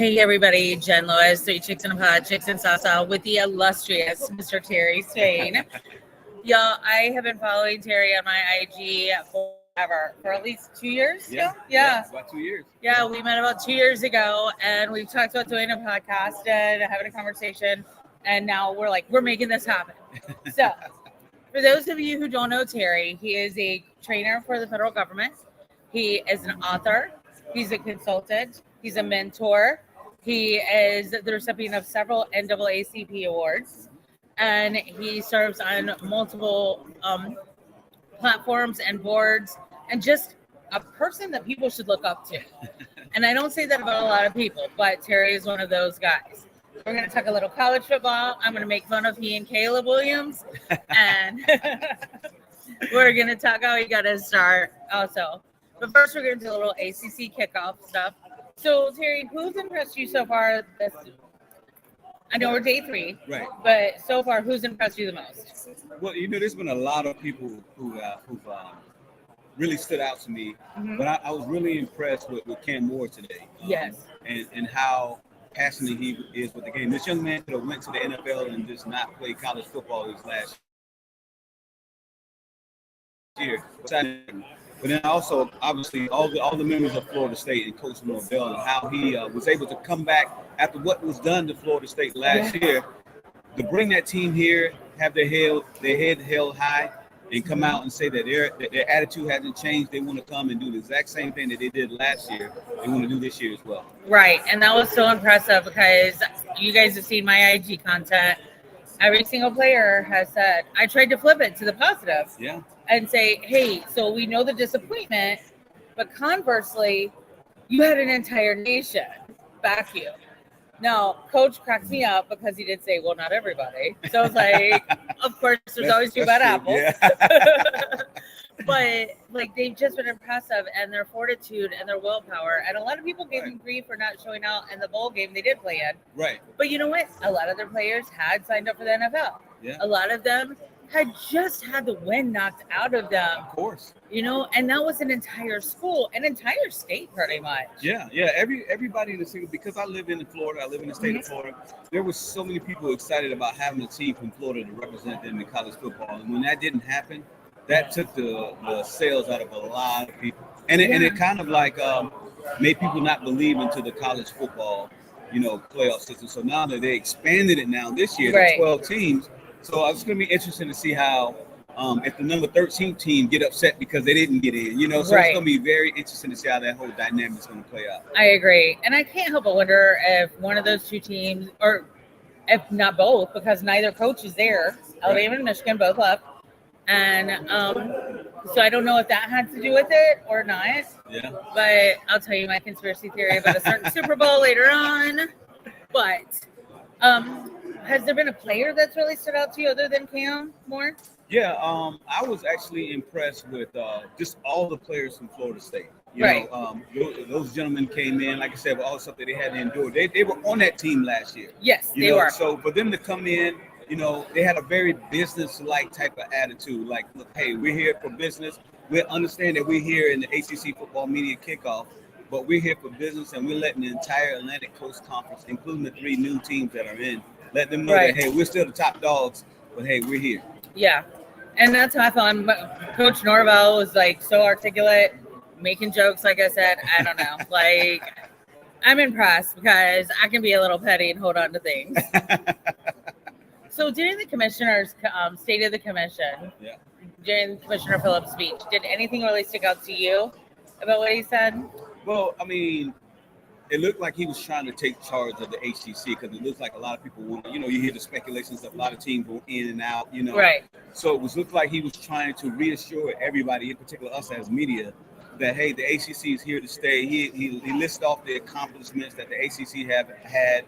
Hey everybody, Jen Lewis, 3 Chicks in a Pod, Chicks in Salsa with the illustrious Mr. Terry Swain. Y'all, I have been following Terry on my IG forever, for at least 2 years. Yeah, about 2 years. Yeah, we met about 2 years ago, and we've talked about doing a podcast and having a conversation, and now we're making this happen. So, for those of you who don't know Terry, he is a trainer for the federal government. He is an author. He's a consultant. He's a mentor. He is the recipient of several NAACP awards, and he serves on multiple platforms and boards, and just a person that people should look up to. And I don't say that about a lot of people, but Terry is one of those guys. We're going to talk a little college football. I'm going to make fun of he and Caleb Williams, and we're going to talk how he got his start also. But first, we're going to do a little ACC kickoff stuff. So, Terry, who's impressed you so far? I know we're day 3, right? But so far, who's impressed you the most? Well, there's been a lot of people who've really stood out to me. Mm-hmm. But I was really impressed with Cam Moore today. Yes. And how passionate he is with the game. This young man could have went to the NFL and just not played college football his last year. But then also, obviously, all the members of Florida State and Coach Norvell, and how he was able to come back after what was done to Florida State last year, to bring that team here, have their head held high, and come out and say that their attitude hasn't changed. They want to come and do the exact same thing that they did last year. They want to do this year as well. Right, and that was so impressive because you guys have seen my IG content. Every single player has said, I tried to flip it to the positive. Yeah. And say, hey, so we know the disappointment, but conversely, you had an entire nation back you. Now, Coach cracks me up because he did say, well, not everybody. So it's like, of course, there's always 2 bad apples. Yeah. But, they've just been impressive, and their fortitude and their willpower. And a lot of people gave them grief for not showing out in the bowl game they did play in. Right. But you know what? A lot of their players had signed up for the NFL. Yeah. A lot of them had just had the wind knocked out of them. Of course. And that was an entire school, an entire state pretty much. Yeah. Everybody in the city, because I live in Florida, I live in the state of Florida, there were so many people excited about having a team from Florida to represent them in college football. And when that didn't happen, that took the sales out of a lot of people. And it kind of made people not believe into the college football, playoff system. So now that they expanded it now this year to 12 teams, so it's going to be interesting to see how if the number 13 team get upset because they didn't get in, so it's going to be very interesting to see how that whole dynamic is going to play out. I agree. And I can't help but wonder if one of those 2 teams, or if not both, because neither coach is there, Alabama and Michigan both left. And so I don't know if that had to do with it or not. Yeah. But I'll tell you my conspiracy theory about a certain Super Bowl later on. But has there been a player that's really stood out to you other than Cam Moore? Yeah, I was actually impressed with just all the players from Florida State. Those gentlemen came in, like I said, with all the stuff that they had to endure. They were on that team last year. Yes, they were. So for them to come in, they had a very business-like type of attitude. Like, look, hey, we're here for business. We understand that we're here in the ACC Football Media Kickoff, but we're here for business, and we're letting the entire Atlantic Coast Conference, including the 3 new teams that are in, let them know that, hey, we're still the top dogs, but, hey, we're here. Yeah, and that's how I felt. Coach Norvell was, so articulate, making jokes, like I said. I don't know. I'm impressed because I can be a little petty and hold on to things. So during the commissioner's State of the Commission, during Commissioner Phillips' speech, did anything really stick out to you about what he said? Well, I mean, it looked like he was trying to take charge of the ACC because it looks like a lot of people want to, you hear the speculations of a lot of teams go in and out, Right. So it looked like he was trying to reassure everybody, in particular us as media, that, hey, the ACC is here to stay. He listed off the accomplishments that the ACC have had.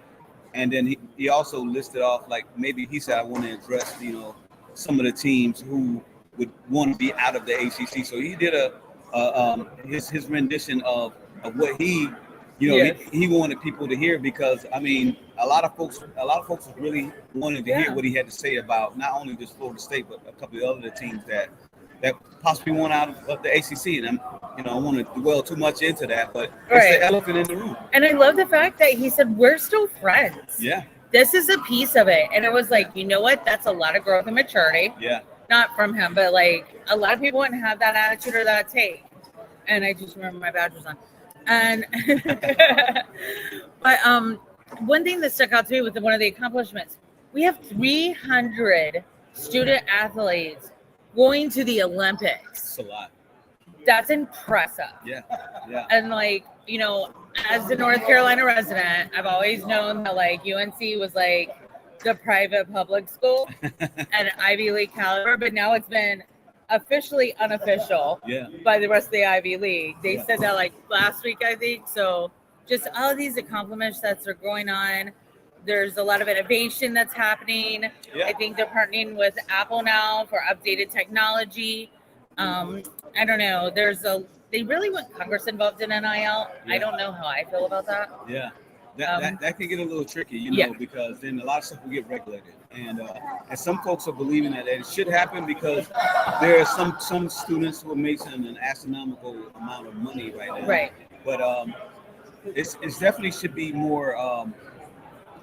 And then he also listed off, maybe he said, I want to address, some of the teams who would want to be out of the ACC. So he did his rendition of what he wanted people to hear, because, I mean, a lot of folks really wanted to hear what he had to say about not only just Florida State, but a couple of other teams that that possibly want out of the ACC. And I don't want to dwell too much into that, but Right. it's the elephant in the room. And I love the fact that he said, we're still friends. Yeah. This is a piece of it. And it was like, you know what? That's a lot of growth and maturity. Yeah. Not from him, but like a lot of people wouldn't have that attitude or that take. And I just remember my badge was on. And but one thing that stuck out to me with one of the accomplishments, we have 300 student athletes going to the Olympics. It's a lot. That's impressive. Yeah. Yeah. And like, as a North Carolina resident, I've always known that like UNC was like the private public school and Ivy League caliber, but now it's been officially unofficial by the rest of the Ivy League. They said that like last week, I think. So just all of these accomplishments that are going on. There's a lot of innovation that's happening. Yeah. I think they're partnering with Apple now for updated technology. I don't know. They really want Congress involved in NIL. Yeah. I don't know how I feel about that. Yeah. That can get a little tricky, because then a lot of stuff will get regulated. And some folks are believing that it should happen because there are some students who are making an astronomical amount of money right now. Right. But it's definitely should be more, I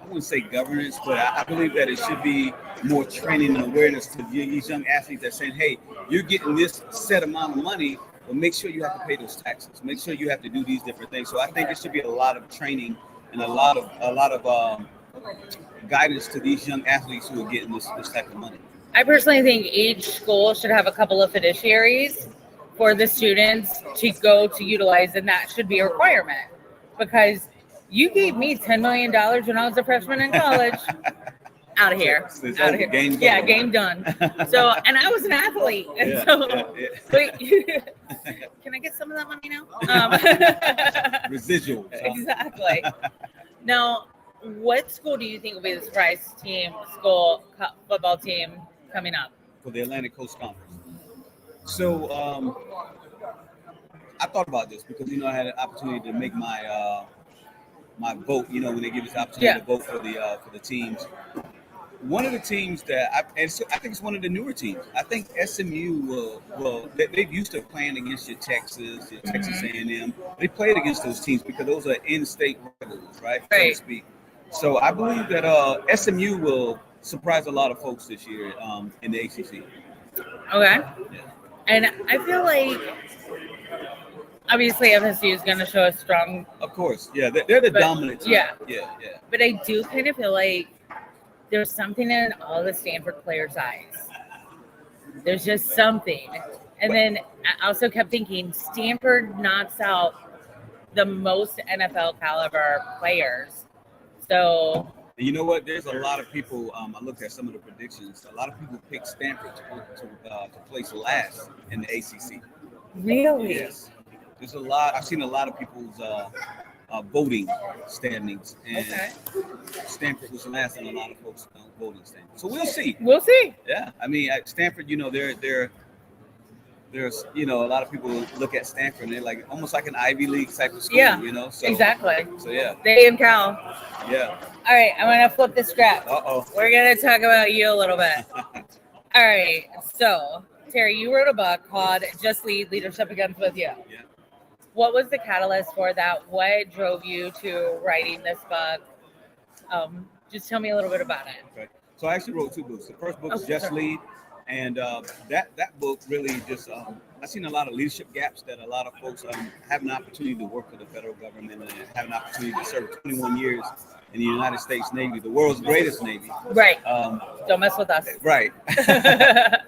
wouldn't say governance, but I believe that it should be more training and awareness to these young athletes that saying, hey, you're getting this set amount of money, but make sure you have to pay those taxes. Make sure you have to do these different things. So I think there should be a lot of training and a lot of guidance to these young athletes who are getting this type of money. I personally think each school should have a couple of fiduciaries for the students to go to utilize, and that should be a requirement. Because you gave me $10 million when I was a freshman in college. Out of here. Out of here. Game done. Yeah, game done. So, and I was an athlete. And wait, can I get some of that money now? Residuals. Exactly. Now, what school do you think will be the surprise school football team coming up? For the Atlantic Coast Conference. So, I thought about this because, I had an opportunity to make my my vote, when they give us the opportunity to vote for the teams. One of the teams that I think it's one of the newer teams. I think SMU they're used to playing against your Texas, your Texas A&M. They played against those teams because those are in-state rivals, right? So to speak. So I believe that SMU will surprise a lot of folks this year in the ACC. Okay. Yeah. And I feel like obviously FSU is going to show a strong. Of course, yeah, they're the dominant team. Yeah. But I do kind of feel like there's something in all the Stanford players' eyes. There's just something. And then I also kept thinking Stanford knocks out the most NFL caliber players. So. You know what? There's a lot of people. I looked at some of the predictions. A lot of people picked Stanford to place last in the ACC. Really? Yes. There's a lot. I've seen a lot of people's voting standings, and Stanford was last in a lot of folks' voting standings. So we'll see. We'll see. Yeah, I mean, at Stanford, there's a lot of people look at Stanford and they're like almost like an Ivy League type of school. Yeah. So, exactly. So yeah. They and Cal. Yeah. All right, I'm gonna flip the script. We're gonna talk about you a little bit. All right, so Terry, you wrote a book called "Just Lead: Leadership Begins with You." Yeah. What was the catalyst for that? What drove you to writing this book? Just tell me a little bit about it. Okay. So I actually wrote two books. The first book is Just Lead, and that book really just I've seen a lot of leadership gaps that a lot of folks have an opportunity to work for the federal government and have an opportunity to serve 21 years in the United States Navy, the world's greatest Navy. Right. Don't mess with us. Right.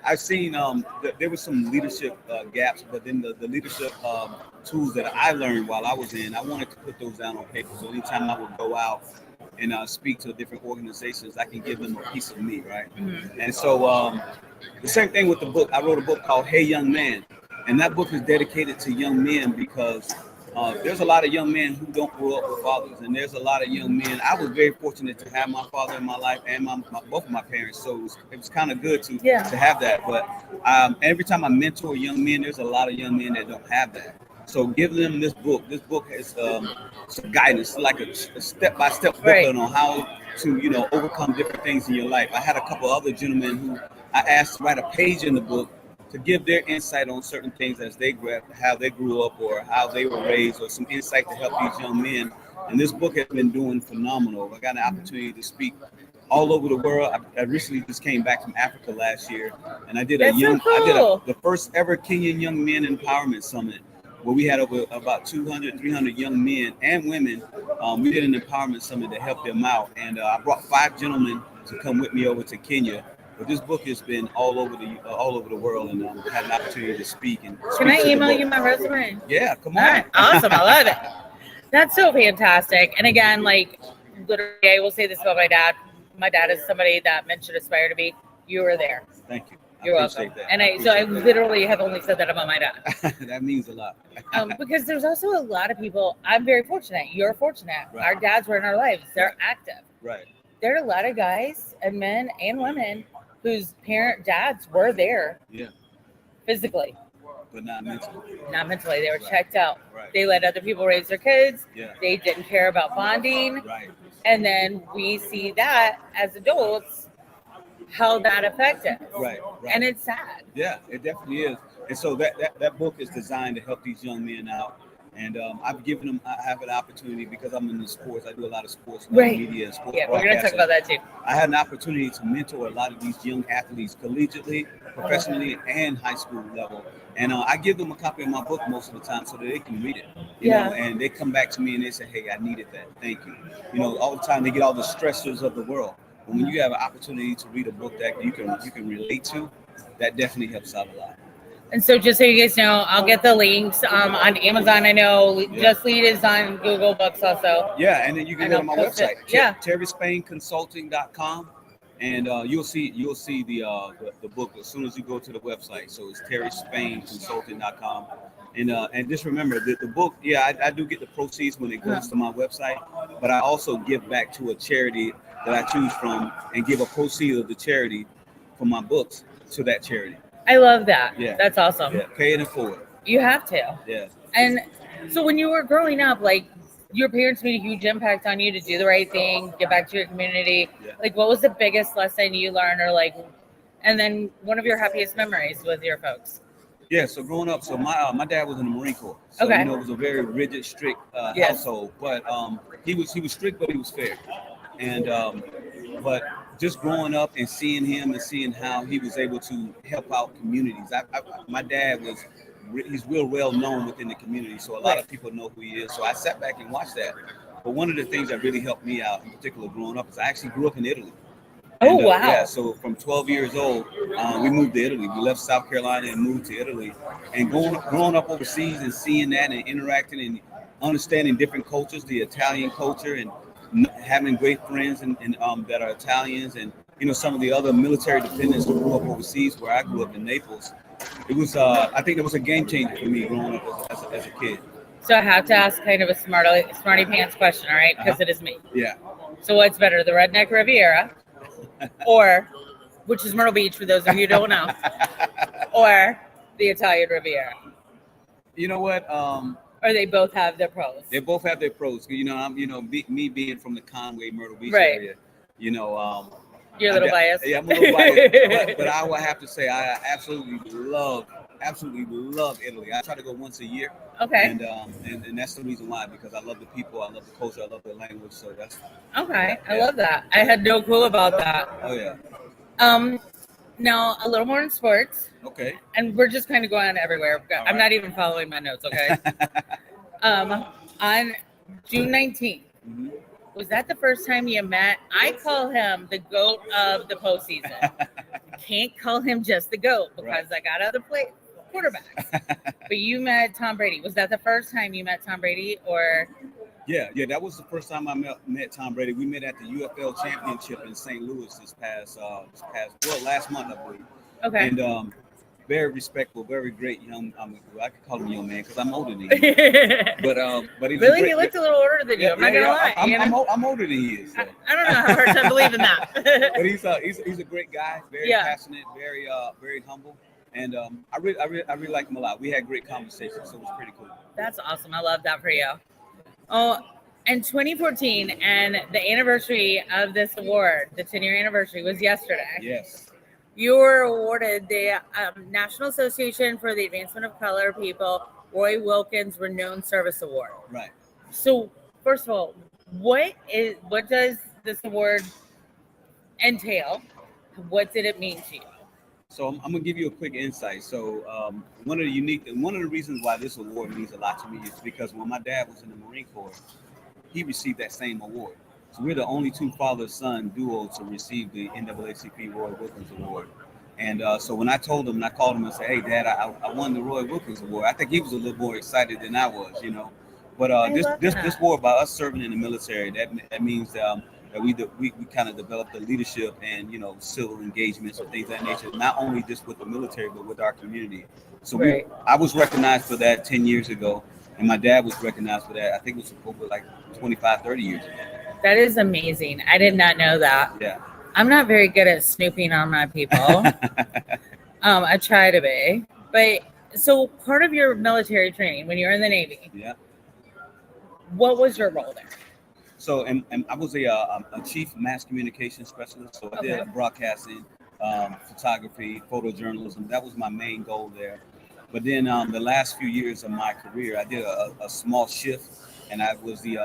I've seen there was some leadership gaps, but then the leadership tools that I learned while I was in, I wanted to put those down on paper. So anytime I would go out and speak to different organizations, I can give them a piece of me, right? Mm-hmm. And so the same thing with the book. I wrote a book called Hey Young Man, and that book is dedicated to young men because there's a lot of young men who don't grow up with fathers, and there's a lot of young men. I was very fortunate to have my father in my life and both of my parents, so it was kind of good to have that. But every time I mentor young men, there's a lot of young men that don't have that. So give them this book. This book is some guidance, like a step-by-step booklet on how to, overcome different things in your life. I had a couple other gentlemen who I asked to write a page in the book to give their insight on certain things as they how they grew up or how they were raised, or some insight to help these young men. And this book has been doing phenomenal. I got an opportunity to speak all over the world. I recently just came back from Africa last year, and I did the first ever Kenyan Young Men Empowerment Summit, where we had about 200, 300 young men and women. We did an empowerment summit to help them out, and I brought 5 gentlemen to come with me over to Kenya. But this book has been all over the world, and had an opportunity to speak. And can I email you my resume? Yeah, come on. All right, awesome, I love it. That's so fantastic. And again, like literally, I will say this about my dad. My dad is somebody that men should aspire to be. You were there. Thank you. You're welcome. That. And I literally have only said that about my dad. That means a lot. Because there's also a lot of people. I'm very fortunate. You're fortunate. Right. Our dads were in our lives. They're active. Right. There are a lot of guys and men and women whose dads were there. Yeah. Physically. But not mentally. Not mentally. They were checked out. Right. They let other people raise their kids. Yeah. They didn't care about bonding. Right. And then we see that as adults, how that affected us. Right. And it's sad. Yeah, it definitely is. And so that book is designed to help these young men out. And I have an opportunity, because I'm in the sports. I do a lot of sports, media, and sports. Yeah, we're going to talk about that too. I had an opportunity to mentor a lot of these young athletes, collegiately, professionally, and high school level. And I give them a copy of my book most of the time so that they can read it. You know, and they come back to me and they say, "Hey, I needed that. Thank you." You know, all the time they get all the stressors of the world. But when you have an opportunity to read a book that you can relate to, that definitely helps out a lot. And so just so you guys know, I'll get the links on Amazon. I know Just Lead is on Google Books also. Yeah, and then you can go to my website, terryspainconsulting.com, and you'll see the book as soon as you go to the website. So it's terryspainconsulting.com. And just remember that the book, I do get the proceeds when it goes to my website, but I also give back to a charity that I choose from and give a proceed of the charity from my books to that charity. I love that. Yeah. That's awesome. Yeah, pay it forward. You have to. Yeah. And so when you were growing up, like your parents made a huge impact on you to do the right thing, get back to your community. Yeah. Like what was the biggest lesson you learned, or like, and then one of your happiest memories with your folks? Yeah, so growing up, my dad was in the Marine Corps. So, you know, it was a very rigid, strict household. But he was strict, but he was fair. And but just growing up and seeing him and seeing how he was able to help out communities. My dad he's real well known within the community, so a lot of people know who he is. So I sat back and watched that. But one of the things that really helped me out, in particular growing up, is I actually grew up in Italy. Oh, wow. Yeah, so from 12 years old, we moved to Italy. We left South Carolina and moved to Italy. And growing up overseas and seeing that and interacting and understanding different cultures, the Italian culture, and having great friends and that are Italians, and you know, some of the other military dependents who grew up overseas, where I grew up in Naples. It was I think it was a game changer for me growing up as a kid. So I have to ask kind of a smarty pants question, all right? Because it is me. Yeah. So what's better, the Redneck Riviera, or which is Myrtle Beach for those of you who don't know, or the Italian Riviera? You know what? Or they both have their pros. They both have their pros. You know, me being from the Conway, Myrtle Beach area. You know, you're a little biased. Yeah, I'm a little biased. but I will have to say I absolutely love Italy. I try to go once a year. Okay. And that's the reason why, because I love the people, I love the culture, I love the language. So that's okay. I love that. I had no clue about that. Oh yeah. Now a little more in sports. Okay. And we're just kind of going everywhere. I'm not even following my notes. Okay. On June 19th. Mm-hmm. Was that the first time you met? I call him the GOAT of the postseason. Can't call him just the GOAT because I got other quarterbacks. But you met Tom Brady. Was that the first time you met Tom Brady, or? Yeah, that was the first time I met Tom Brady. We met at the UFL Championship in St. Louis last month, I believe. Okay. And very respectful, very great young. I could call him young man because I'm older than him. But he really, he looked a little older than you. I'm not gonna lie. I'm older than he is. So. I don't know how hard to believe in that. But he's a great guy, very passionate, very humble, and I really like him a lot. We had great conversations, so it was pretty cool. That's awesome. I love that for you. Oh, and 2014, and the anniversary of this award, the 10-year anniversary, was yesterday. Yes. You were awarded the National Association for the Advancement of Color People Roy Wilkins Renowned Service Award. Right. So, first of all, what does this award entail? What did it mean to you? So I'm gonna give you a quick insight. So one of the reasons why this award means a lot to me is because when my dad was in the Marine Corps, he received that same award. So we're the only two father-son duo to receive the NAACP Roy Wilkins Award. And so when I told him, and I called him and said, "Hey, Dad, I won the Roy Wilkins Award," I think he was a little more excited than I was, you know. But this award, by us serving in the military, that means that we kind of developed the leadership and civil engagements and things of that nature, not only just with the military but with our community. So I was recognized for that 10 years ago, and my dad was recognized for that. I think it was over like 25, 30 years ago. That is amazing. I did not know that. Yeah. I'm not very good at snooping on my people. I try to be. But so part of your military training when you were in the Navy, yeah, what was your role there? So, and I was a chief mass communication specialist. So I did broadcasting, photography, photojournalism. That was my main goal there. But then the last few years of my career, I did a small shift, and I was the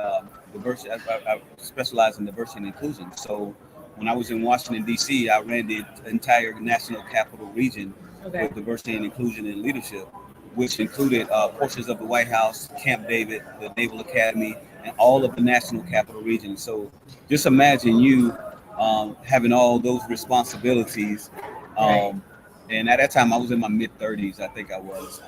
diversity. I specialized in diversity and inclusion. So when I was in Washington, D.C., I ran the entire national capital region with diversity and inclusion and leadership, which included portions of the White House, Camp David, the Naval Academy, and all of the national capital region. So just imagine you having all those responsibilities. And at that time, I was in my mid-30s, I think I was.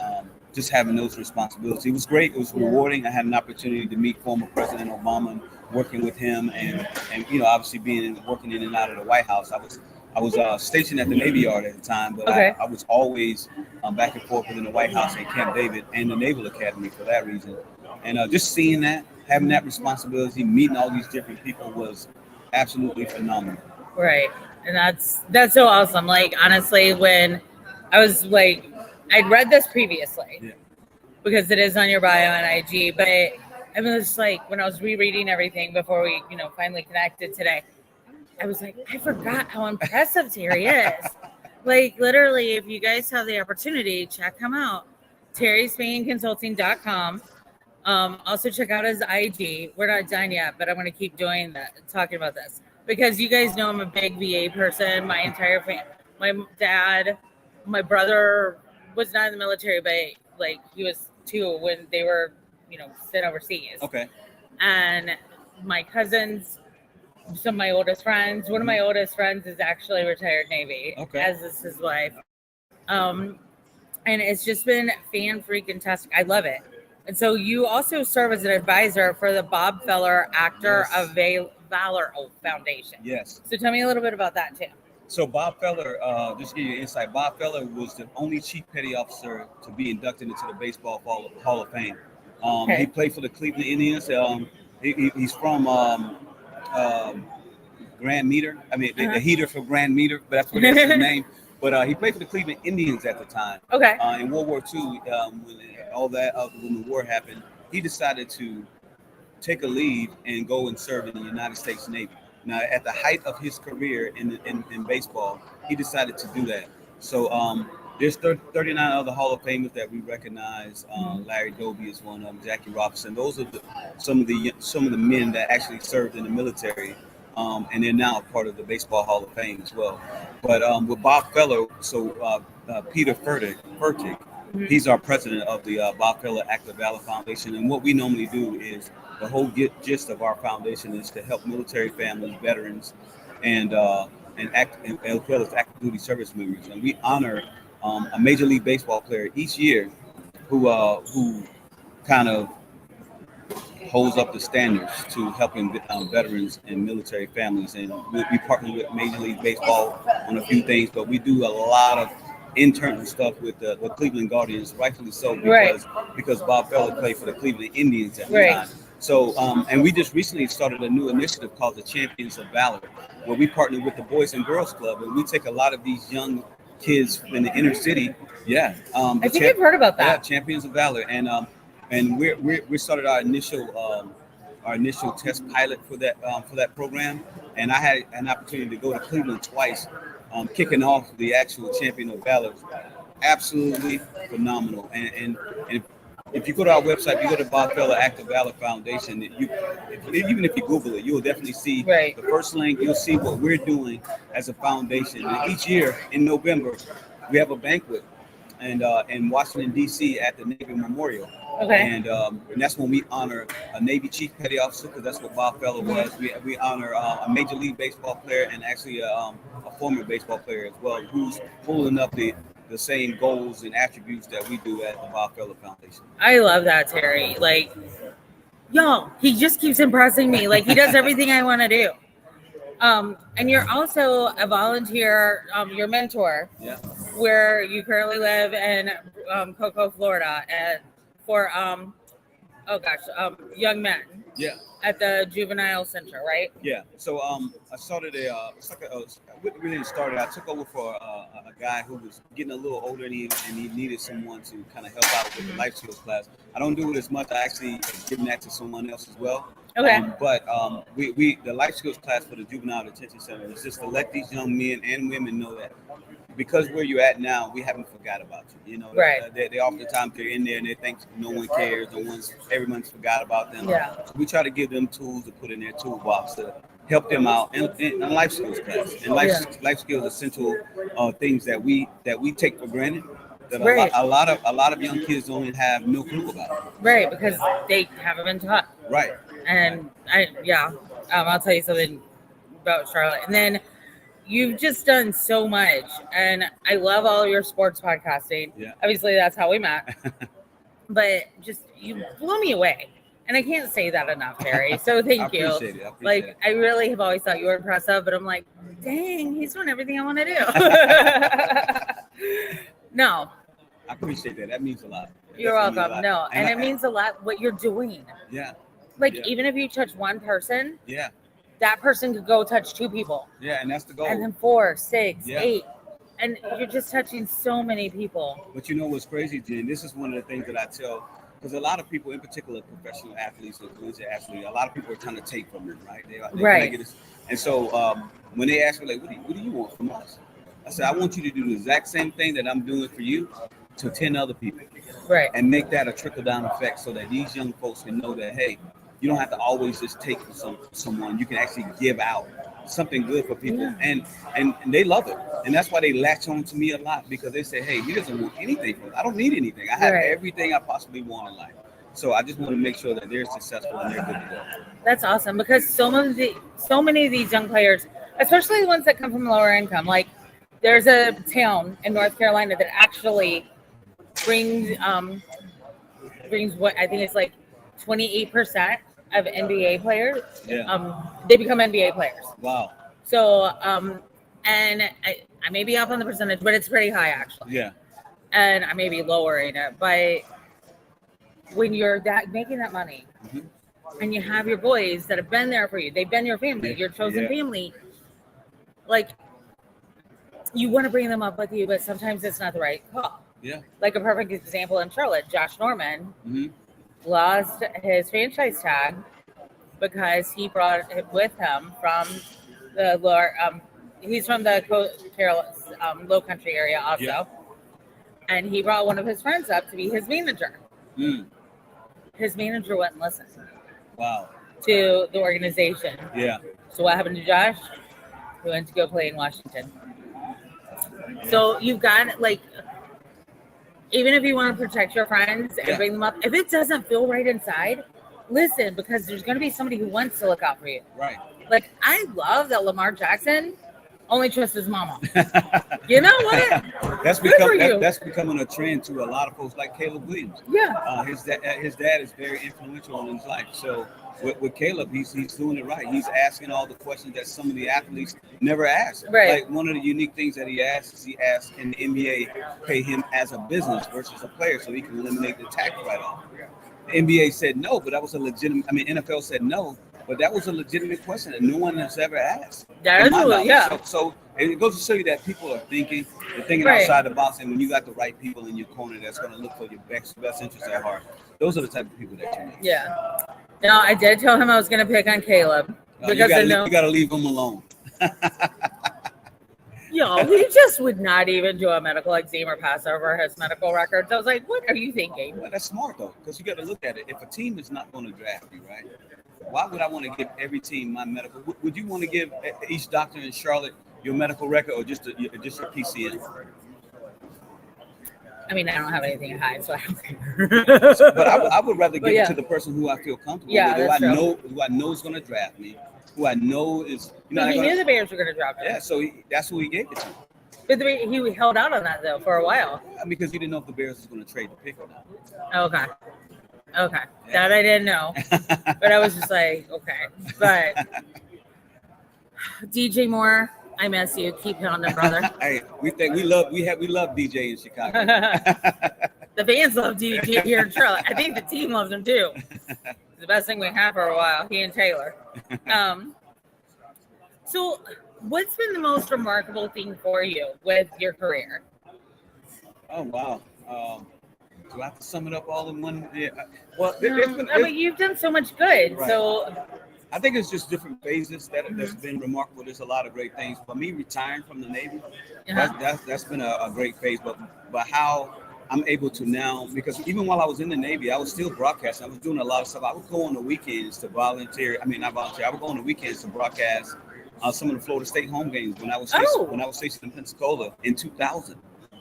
Just having those responsibilities. It was great. It was rewarding. I had an opportunity to meet former President Obama, and working with him, and obviously working in and out of the White House. I was stationed at the Navy Yard at the time, but I was always back and forth within the White House and Camp David and the Naval Academy for that reason. And just seeing that, having that responsibility, meeting all these different people was absolutely phenomenal. Right. And that's so awesome. Like, honestly, when I was like, I'd read this previously because it is on your bio on IG, but I was like, when I was rereading everything before we, finally connected today, I was like, I forgot how impressive Terry is. Like, literally, if you guys have the opportunity, check him out. TerrySpainConsulting.com. Also check out his IG. We're not done yet, but I'm going to keep doing that, talking about this, because you guys know I'm a big VA person. My entire family, my dad, my brother was not in the military, but like he was too when they were, sent overseas. Okay. And my cousins, some of my oldest friends, one of my oldest friends is actually retired Navy, as is his wife. And it's just been fan-freaking-tastic. I love it. And so you also serve as an advisor for the Bob Feller Actor of Valor Foundation. Yes. So tell me a little bit about that, too. So Bob Feller, just to give you an insight, Bob Feller was the only chief petty officer to be inducted into the Baseball Hall of Fame. He played for the Cleveland Indians. He's from Grand Meter. I mean, the heater for Grand Meter, but that's what his name. But he played for the Cleveland Indians at the time. In World War II, when the war happened, he decided to take a leave and go and serve in the United States Navy. Now, at the height of his career in baseball, he decided to do that. So there's 39 other Hall of Famers that we recognize. Larry Doby is one of them. Jackie Robinson. Those are some of the men that actually served in the military, and they're now a part of the Baseball Hall of Fame as well. But with Bob Feller, Peter Furtick, he's our president of the Bob Feller Active Valor Foundation, and what we normally do is the whole gist of our foundation is to help military families, veterans, and as well as active duty service members. And we honor a Major League Baseball player each year who kind of holds up the standards to helping veterans and military families. And we partner with Major League Baseball on a few things, but we do a lot of internal stuff with the Cleveland Guardians, rightfully so, because Bob Feller played for the Cleveland Indians at the time. So, and we just recently started a new initiative called the Champions of Valor, where we partner with the Boys and Girls Club, and we take a lot of these young kids in the inner city. I think I've heard about that. Yeah, Champions of Valor, and we started our initial test pilot for that program, and I had an opportunity to go to Cleveland twice kicking off the actual champion of valor. Absolutely phenomenal. And if you go to our website, if you go to Bob Feller Active Valor Foundation, even if you Google it, you'll definitely see the first link. You'll see what we're doing as a foundation. And each year in November, we have a banquet in Washington, D.C. at the Navy Memorial. Okay. And that's when we honor a Navy Chief Petty Officer, because that's what Bob Feller was. We honor a Major League Baseball player and actually a former baseball player as well, who's pulling up the same goals and attributes that we do at the Bob Feller Foundation. I love that, Terry. Like, he just keeps impressing me. Like, he does everything I want to do. And you're also a volunteer, your mentor, where you currently live in Cocoa, Florida, for young men. Yeah. At the juvenile center, right? Yeah. So I started we didn't start it. I took over for a guy who was getting a little older and he needed someone to kind of help out with the life skills class. I don't do it as much. I actually given that to someone else as well. Okay. But we the life skills class for the juvenile detention center is just to let these young men and women know that because where you're at now, we haven't forgot about you. You know, right. They oftentimes they're in there and they think no one cares, everyone's forgot about them. Yeah. So we try to give them tools to put in their toolbox to help them out in life skills class. And life skills are essential things that we take for granted. That a lot of young kids don't even have no clue about. Right, because they haven't been taught. Right. And I'll tell you something about Charlotte. And then you've just done so much, and I love all of your sports podcasting. Yeah. Obviously, that's how we met. But just you blew me away, and I can't say that enough, Terry. So thank you. Appreciate it. I really have always thought you were impressive, but I'm like, dang, he's doing everything I want to do. No. I appreciate that. That means a lot. You're welcome. No, and it means a lot what you're doing. Yeah. Even if you touch one person. Yeah. That person could go touch two people. Yeah, and that's the goal. And then 4, 6, 8. And you're just touching so many people. But you know what's crazy, Jen? This is one of the things that I tell, because a lot of people, in particular professional athletes or collegiate athletes, a lot of people are trying to take from them, right? They and so when they ask me, like, what do you want from us? I said, I want you to do the exact same thing that I'm doing for you to 10 other people. Right. And make that a trickle-down effect so that these young folks can know that, hey, you don't have to always just take from someone. You can actually give out something good for people. Yeah. And they love it. And that's why they latch on to me a lot, because they say, hey, he doesn't want anything from us. I don't need anything. I have everything I possibly want in life. So I just want to make sure that they're successful and they're good to go. That's awesome, because so many of these young players, especially the ones that come from lower income, like there's a town in North Carolina that actually brings what I think it's like 28% of NBA players. Yeah. They become NBA players. Wow. So, and I may be up on the percentage, but it's pretty high actually. Yeah. And I may be lowering it, but when you're making that money, and you have your boys that have been there for you, they've been your family, your chosen family, like you want to bring them up with you, but sometimes it's not the right call. Yeah. Like a perfect example in Charlotte, Josh Norman lost his franchise tag because he brought it with him from the lower. He's from the Low Country area also, and he brought one of his friends up to be his manager. His manager wouldn't listen. Wow. To the organization. Yeah. So what happened to Josh? He went to go play in Washington. Yeah. So you've got even if you want to protect your friends and bring them up, if it doesn't feel right inside, listen, because there's going to be somebody who wants to look out for you. Right. Like, I love that Lamar Jackson only trusts his mama. You know what? That's becoming a trend to a lot of folks, like Caleb Williams. Yeah. His dad is very influential in his life. So with Caleb, he's doing it right. He's asking all the questions that some of the athletes never ask. Right. Like one of the unique things that he asks is can the NBA pay him as a business versus a player so he can eliminate the tax write-off? The NBA said no, but that was a legitimate. I mean, NFL said no, but that was a legitimate question that no one has ever asked. So it goes to show you that people are thinking outside the box, and when you got the right people in your corner that's going to look for your best interests at heart, those are the type of people that you need. Yeah. No, I did tell him I was going to pick on Caleb. Because you got to leave him alone. He just would not even do a medical exam or pass over his medical records. I was like, what are you thinking? Well, that's smart though, because you got to look at it. If a team is not going to draft you, right? Why would I want to give every team my medical? Would you want to give each doctor in Charlotte your medical record, or just your PCN? I mean, I don't have anything to hide, so I don't care. But I would rather give it to the person who I feel comfortable with, who I know is going to draft me, who I know is. He knew the Bears were going to draft him. Yeah, so that's who he gave it to. But he held out on that though for a while. Yeah, because he didn't know if the Bears was going to trade the pick or not. Okay, that I didn't know, but I was just like, okay. But DJ Moore, I miss you. Keep pounding, brother. Hey, we love DJ in Chicago. The fans love DJ here in Charlotte. I think the team loves him too. It's the best thing we have for a while. He and Taylor. So, what's been the most remarkable thing for you with your career? Oh wow. Do I have to sum it up all in one? Yeah. Well, you've done so much good. Right. So I think it's just different phases that's been remarkable. There's a lot of great things. For me, retiring from the Navy, that's been a great phase. But how I'm able to now, because even while I was in the Navy, I was still broadcasting. I was doing a lot of stuff. I would go on the weekends to volunteer. I mean, not volunteer. I would go on the weekends to broadcast some of the Florida State home games when I was stationed in Pensacola in 2000.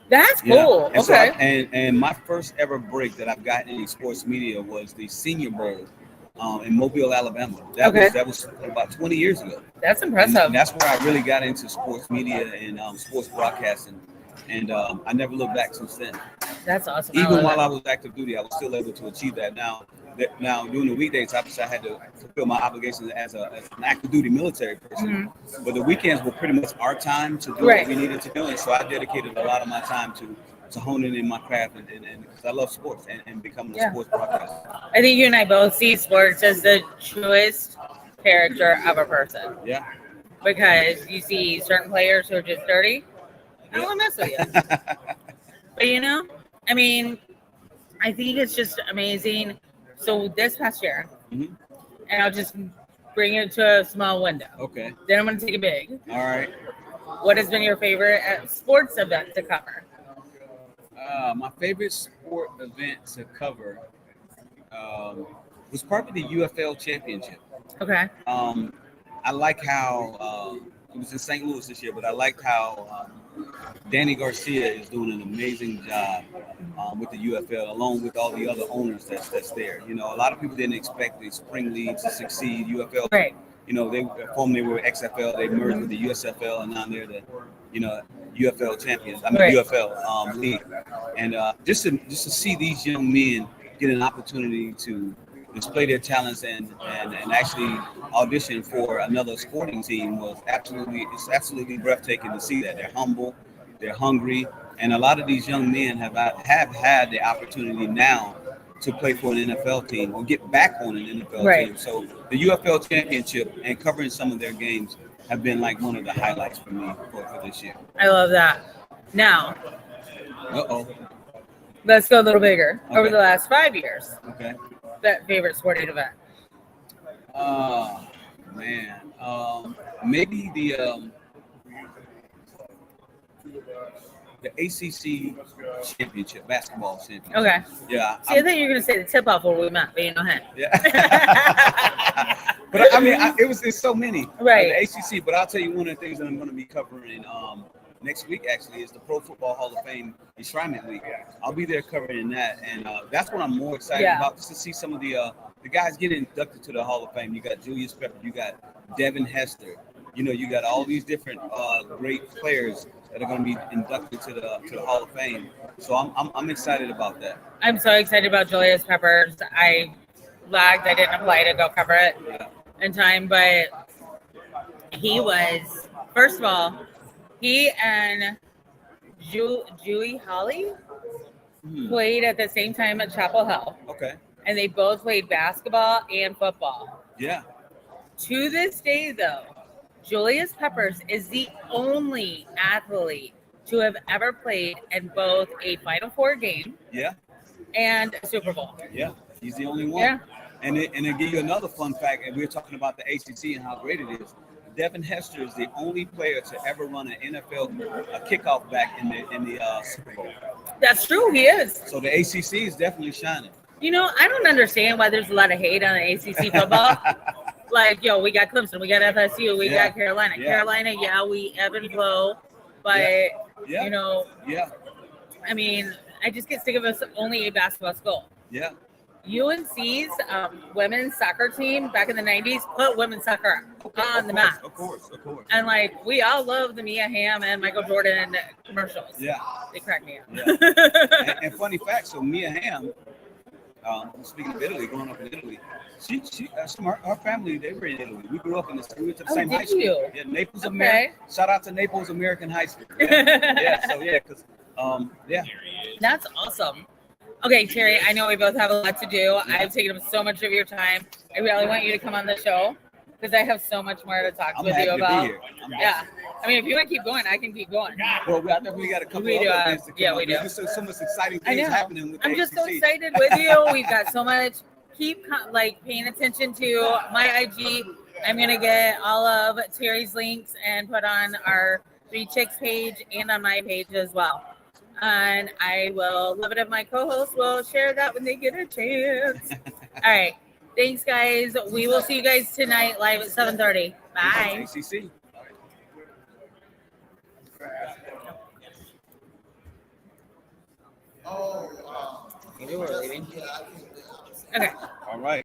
That's cool. And okay. So and my first ever break that I've gotten in sports media was the Senior Bowl in Mobile, Alabama. That was about 20 years ago. That's impressive. And that's where I really got into sports media and sports broadcasting. And I never looked back since then. That's awesome. Even while I was active duty, I was still able to achieve that. Now during the weekdays, obviously I had to fulfill my obligations as an active duty military person. Mm-hmm. But the weekends were pretty much our time to do what we needed to do. And so I dedicated a lot of my time to honing in my craft and because I love sports and becoming a sports broadcaster. I think you and I both see sports as the truest character of a person. Yeah. Because you see certain players who are just dirty. I don't want to mess with you. But I mean, I think it's just amazing. So this past year, and I'll just bring it to a small window. Okay. Then I'm going to take it big. All right. What has been your favorite sports event to cover? My favorite sport event to cover was probably the UFL Championship. Okay. I like how it was in St. Louis this year, but I liked how Danny Garcia is doing an amazing job with the UFL, along with all the other owners that's there. A lot of people didn't expect the spring league to succeed. UFL, right? Formerly they were XFL, they merged with the USFL, and now they're the UFL champions. UFL league, and just to see these young men get an opportunity to display their talents and actually audition for another sporting team was absolutely breathtaking to see that. They're humble, they're hungry, and a lot of these young men have had the opportunity now to play for an NFL team or get back on an NFL team. So the UFL Championship and covering some of their games have been like one of the highlights for me for this year. I love that. Now, let's go a little bigger. Okay. Over the last 5 years. Okay. That favorite sporting event? Man. Maybe the ACC championship, basketball championship. Okay. Yeah. See, I thought you were going to say the tip-off where we met, but you know him. Yeah. But I mean, it's so many. Right. The ACC, but I'll tell you one of the things that I'm going to be covering next week actually is the Pro Football Hall of Fame Enshrinement Week. I'll be there covering that, and that's what I'm more excited about, just to see some of the guys get inducted to the Hall of Fame. You got Julius Pepper, you got Devin Hester, you got all these different great players that are going to be inducted to the Hall of Fame. So I'm excited about that. I'm so excited about Julius Peppers. I lagged. I didn't apply to go cover it in time, but he was, first of all, he and Julie Holly played at the same time at Chapel Hill. Okay. And they both played basketball and football. Yeah. To this day, though, Julius Peppers is the only athlete to have ever played in both a Final Four game and a Super Bowl. Yeah, he's the only one. Yeah. And to give you another fun fact, and we're talking about the ACC and how great it is, Devin Hester is the only player to ever run an NFL kickoff back in the Super Bowl. That's true. He is. So the ACC is definitely shining. You know, I don't understand why there's a lot of hate on the ACC football. Like, yo, we got Clemson, we got FSU, we got Carolina. Carolina, we ebb and flow, but you know, I mean, I just get sick of us only a basketball school. Yeah. UNC's women's soccer team back in the 90s put women's soccer on the map. Of course. And like, we all love the Mia Hamm and Michael Jordan commercials. Yeah. They crack me up. Yeah. and funny fact, so Mia Hamm, speaking of Italy, growing up in Italy, our family, they were in Italy. We grew up we went to the same high school. You? Yeah, Naples American. Shout out to Naples American High School. That's awesome. Okay, Terry, I know we both have a lot to do. I've taken up so much of your time. I really want you to come on the show because I have so much more to talk with you about. I mean, if you want to keep going, I can keep going. Well, I definitely got a couple of other things to come up. We do. There's so much exciting things happening with the I'm just ACC. so excited with you. We've got so much. Keep paying attention to my IG. I'm going to get all of Terry's links and put on our Three Chicks page and on my page as well. And I will love it if my co-hosts will share that when they get a chance. All right. Thanks, guys. We will see you guys tonight live at 7:30. Bye. ACC. Okay. All right.